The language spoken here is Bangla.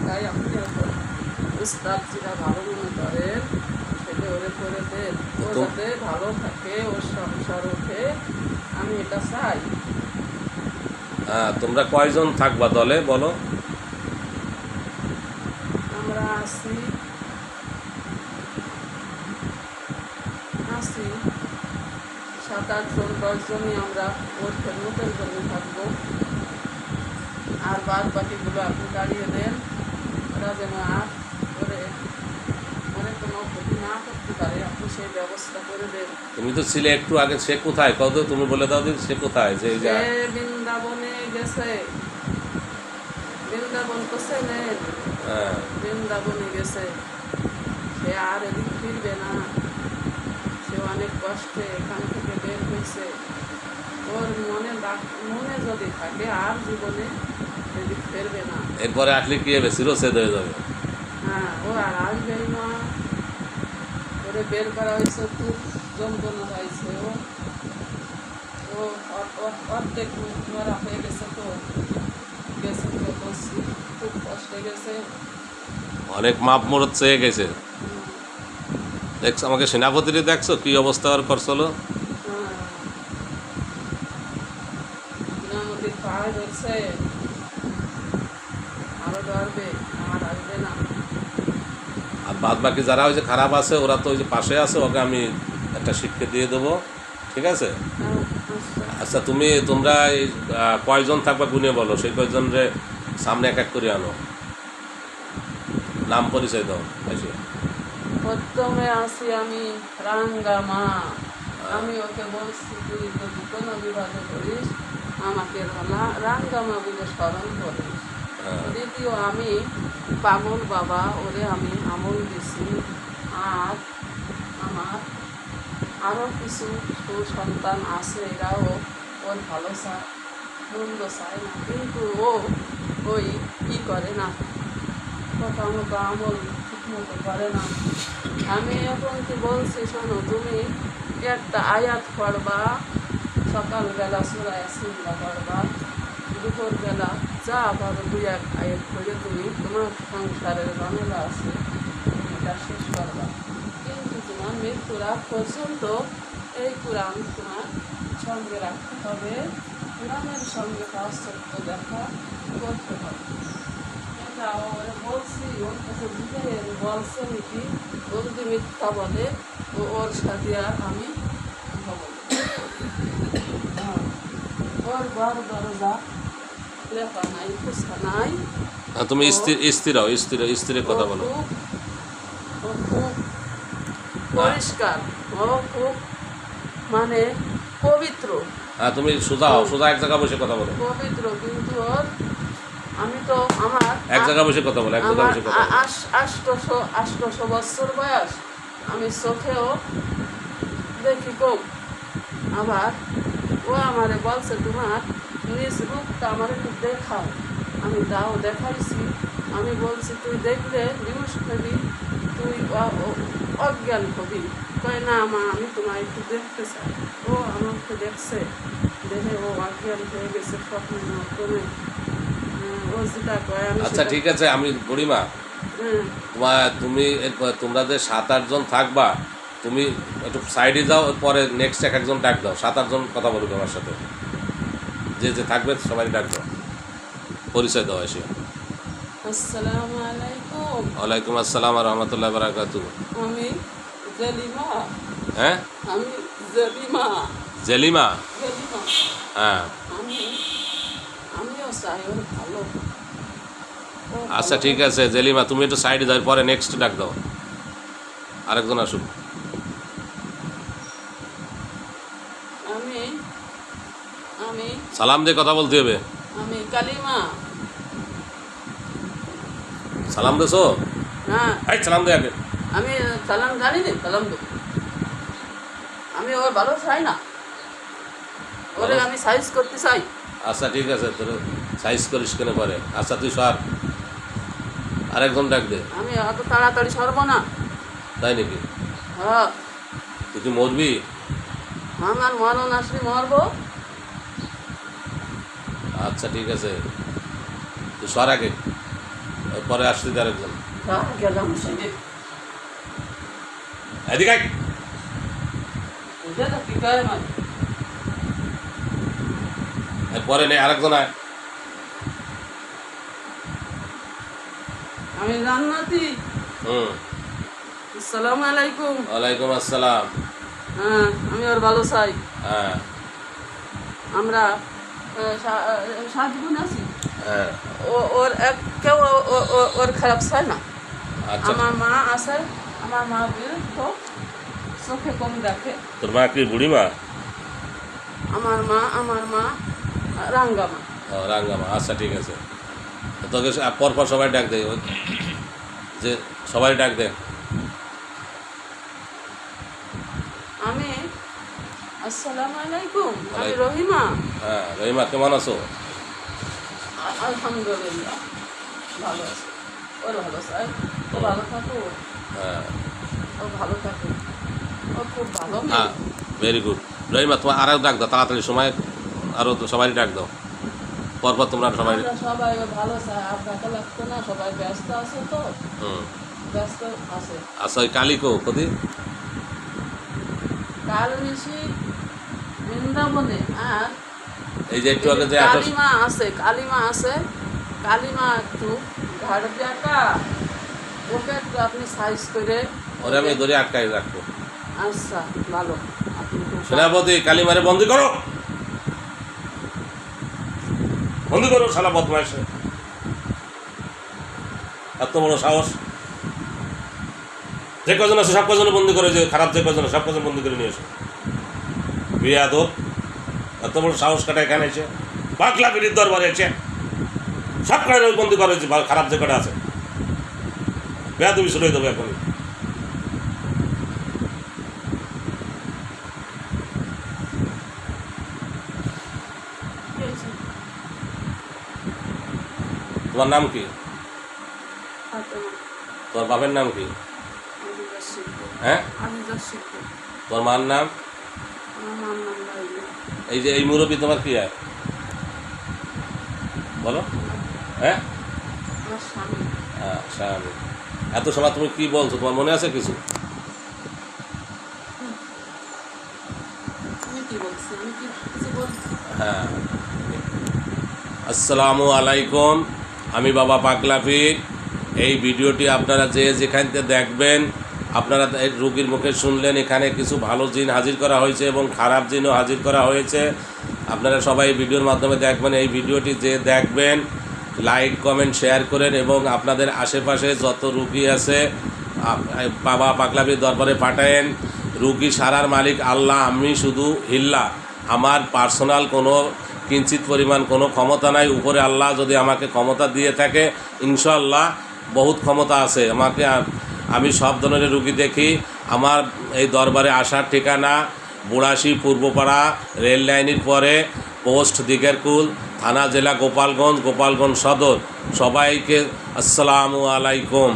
তাই আপনি উস্তাদ যেটা ভালো মনে করেন সেটা ওরে করে দেন, ও যাতে ভালো থাকে, ওর সংসার ওঠে, আমি এটা চাই। হ্যাঁ, তোমরা কয়জন থাকবা দলে বলো? আমরা আছি আছি 7-8 জন 10 জনই আমরা ওর খেদমতের জন্য থাকবো, আর বাদ বাকিগুলো আপনি দাঁড়িয়ে দেন, ওরা যেন আর করে মনে কোনো ক্ষতি না করতে পারে, আপনি সেই ব্যবস্থা করে দেন। তুমি তো ছিলে একটু আগে, সে কোথায় কত তুমি বলে দাও দিন, সে কোথায়? যে এই যে সে বৃন্দাবনে গেছে, বৃন্দাবন তো চেনেন, হ্যাঁ, বৃন্দাবনে গেছে, সে আর এদিক ফিরবে না, সে অনেক কষ্টে এখান থেকে বের হয়েছে, ওর মনে যদি থাকে আর জীবনে এদিক ফিরবে না। এরপরে আসলে কি হবে? শিরোচ্ছেদ হয়ে যাবে। হ্যাঁ, ও আর আসবেই না, ওরে বের করা হয়েছে, খুব যন্ত্রণা পাইছে, ও অর্ধেক মরা হয়ে গেছে, তো গেছে তো বলছি, খুব কষ্টে গেছে। অনেক মাপ মরদ চেয়ে গেছে। দেখছো আমাকে সেনাপতিরে, দেখছো কি অবস্থা আর করছিল? নদীর পাহাড় ধরছে, আরো ধরবে, আর আসবে না। আর বাদ বাকি যারা ওই যে খারাপ আছে, ওরা তো ওই যে পাশে আছে, ওকে আমি একটা শিক্ষা দিয়ে দেবো, ঠিক আছে? আচ্ছা, তোমরা এই কয়জন থাকবা গুনে বলো, সেই কয়জনরে সামনে এক এক করে আনো, নাম পরিচয় দাও। আচ্ছা, প্রথমে আসি আমি রাঙ্গামা, আমি ওকে বলছি তুই যদি কোনো বিবাদে করিস আমাকে রাঙ্গামা বলে স্মরণ করিস। দ্বিতীয় আমি পাগল বাবা, ওরে আমি আমল দিছি, আর আমার আরও কিছু সন্তান আছে, এরাও ওর ভালো চায়, মন্দ চায় না, কিন্তু ও ওই কী করে না, কথা মতো আমল ঠিক মতো করে না। আমি এখন কি বলছি, শোনো, তুমি একটা আয়াত পড়বা, সকালবেলা সূরা ইয়াসিন পড়বা, দুপুরবেলা যা পারো 2-1 আয়াত পড়ে তুমি তোমার সংসারের ঝামেলা আছে এটা শেষ করবা, কিন্তু তোমার মৃত্যুর আগ পর্যন্ত এই কোরআন তোমার সঙ্গে রাখতে হবে, কোরআনের সঙ্গে পাশ্চাত্য দেখা করতে হবে। এটা ওরা বলছি, ওর কাছে বুঝে বলছে নাকি, ও যদি মিথ্যা বলে ওর সাথে আর আমি হব না। ওর ঘর দরজা লেখা নাই, ফুসকা নাই। তুমি স্ত্রীর কথা বলো। ও খুব পরিষ্কার, ও খুব মানে পবিত্র। হ্যাঁ, তুমি সোজা এক জায়গায় বসে কথা বলো। পবিত্র, কিন্তু ওর আমি তো আমার এক জায়গায় বসে কথা বলো, এক জায়গায় বসে কথা বলো। 800 বছর বয়স, আমি চোখেও দেখি কম। আবার ও আমারে বলছে তোমার নিজ রূপটা আমার একটু দেখাও, আমি তাও দেখাইছি। আমি বলছি তুই দেখলে নিউজ হবি, তুই অজ্ঞান হবি, কয় না মা আমি তোমার একটু দেখতে চাই। ও আমাকে দেখছে, দেখে ও অজ্ঞান হয়ে গেছে স্বপ্নের মাধ্যমে। ও যেটা কয় আমি আচ্ছা, ঠিক আছে, আমি বুড়িমা, তোমরা যে 7-8 জন থাকবা, তুমি একটু সাইডে যাও, পরে নেক্সট একজন ডাক দাও, 7-8 জন কথা বলবে আমার সাথে, যে যে থাকবে সবাই ডাক দাও, পরিচয় দাও এসে। আসসালামু আলাইকুম। ওয়ালাইকুম আসসালাম আর রহমতুল্লাহ বারাকাতুহু। আমি জেলিমা। হ্যাঁ, আমি জেলিমা। জেলিমা। জেলিমা। হ্যাঁ, আমিও চাই ওর ভালো। আচ্ছা, ঠিক আছে জেলিমা, তুমি একটু সাইডে যাও, পরে নেক্সট ডাক দাও, আরেকজন আসুক। আমি আমি সালাম দিয়ে কথা বলতে হবে। আমি কালিমা। সালাম দেছো? হ্যাঁ, এই সালাম দে আগে। আমি সালাম জানি না, সালাম দেবো। আমি ওর ভালো চাই না, ওরে আমি সাইজ করতে চাই। আচ্ছা, ঠিক আছে, তোর সাইজ করিস কেন পরে। আচ্ছা, তুই সর, আরেকজন ডাক দে। আমি অত তাড়াতাড়ি সরবো না। তাই নাকি? হ্যাঁ, তুই কি মরবি? আমার মরণ আসলে মরবো। আচ্ছা, ঠিক আছে, তুই সর আগে। পরে আসছি আরেকজন গেলাম সেদিন এদিকে আয়। ওইটা তো কি কয় মানে এরপরে নেই আরেকজন আয়। আমি জান্নাতি। হুম। আসসালামু আলাইকুম। ওয়ালাইকুম আসসালাম। হ্যাঁ, আমি ওর ভালো চাই। হ্যাঁ আমরা 7 গুণ আছি। হ্যাঁ ওর কেউ ওর খারাপ চায় না। আচ্ছা। আমার মা আছে, আমার মা বৃদ্ধ, চোখে কম দেখে। তোর মা কি বুড়ি মা? আমার মা রাঙ্গামা। ও রাঙ্গামা, আচ্ছা ঠিক আছে। তোকে পরপর সবাই ডাক দে, যে সবাই ডাক দে। আমি আসসালামু আলাইকুম, আমি রহিমা। হ্যাঁ রহিমা, কেমন আছো? আলহামদুলিল্লাহ ভালো আছে। ওর ভালো চাই, ও ভালো থাকো। হ্যাঁ ও ভালো থাকে, ও খুব ভালো হ্যাঁ, ভেরি গুড। রহিমা, তোমার আরও ডাক দাও তাড়াতাড়ি, সময় আরও সবাই ডাক দাও পরপর, তোমরা সবাই। সবাই ভালো চাই, আপনাকে লাগতো না, সবাই ব্যস্ত আছে তো। হুম। ব্যস্ত আছে। আচ্ছা, ওই কালিকো কদি কাল নিশি বৃন্দাবনে। আর এই যে একটু আগে যে কালিমা আছে, কালিমা একটু ঘাট দেখা, ওকে একটু আপনি সাইজ করে। ওরে আমি ধরে আটকাই রাখবো। আচ্ছা ভালো। আপনি সেনাপতি, কালিমারে বন্দি করো, বন্দি করো শালা বদমাইশে, এত বড় সাহস! যে কজন আছে সব কজনে বন্দি করে, যে খারাপ যে কজন সব কজন বন্দি করে নিয়ে এসো। বিয়াদব, এত বড় সাহস কাটা এখানে এসে পাগলা পিড়ির দরবারে এসে সব কটা বন্দি করেছে, খারাপ যে কটা আছে। বেয়াদবি শুরু হয়ে দেবো এখনই। তোমার নাম কি? তোমার বাপের নাম কি? হ্যাঁ, তোমার মার নাম? এই যে এই মুরব্বী তোমার কি হয় বলো? হ্যাঁ হ্যাঁ, স্বামী। এত সময় তুমি কি বলছো, তোমার মনে আছে কিছু? হ্যাঁ। আসসালামু আলাইকুম, আমি বাবা পাগলা পীর। এই ভিডিওটি আপনারা যে যেখান থেকে দেখবেন, আপনারা এই রোগীর মুখে শুনলেন এখানে কিছু ভালো জিন হাজির করা হয়েছে এবং খারাপ জিনও হাজির করা হয়েছে। আপনারা সবাই ভিডিওর মাধ্যমে দেখবেন। এই ভিডিওটি যে দেখবেন, লাইক কমেন্ট শেয়ার করেন এবং আপনাদের আশেপাশে যত রুগী আছে বাবা পাগলা পীর দরবারে পাঠায়েন। রুগী সারার মালিক আল্লাহ, আমি শুধু হিল্লা। আমার পার্সোনাল কোনো কিঞ্চিত পরিমাণ কোনো ক্ষমতা নাই। উপরে আল্লাহ যদি আমাকে ক্ষমতা দিয়ে থাকে, ইনশাআল্লাহ বহুত ক্ষমতা আছে আমাকে। আমি সব ধরনের রুগী দেখি। আমার এই দরবারে আসার ঠিকানা বুড়াশি পূর্বপাড়া, রেল লাইনের পরে, পোস্ট দিগেরকুল, থানা জেলা গোপালগঞ্জ, গোপালগঞ্জ সদর। সবাইকে আসসালামু আলাইকুম।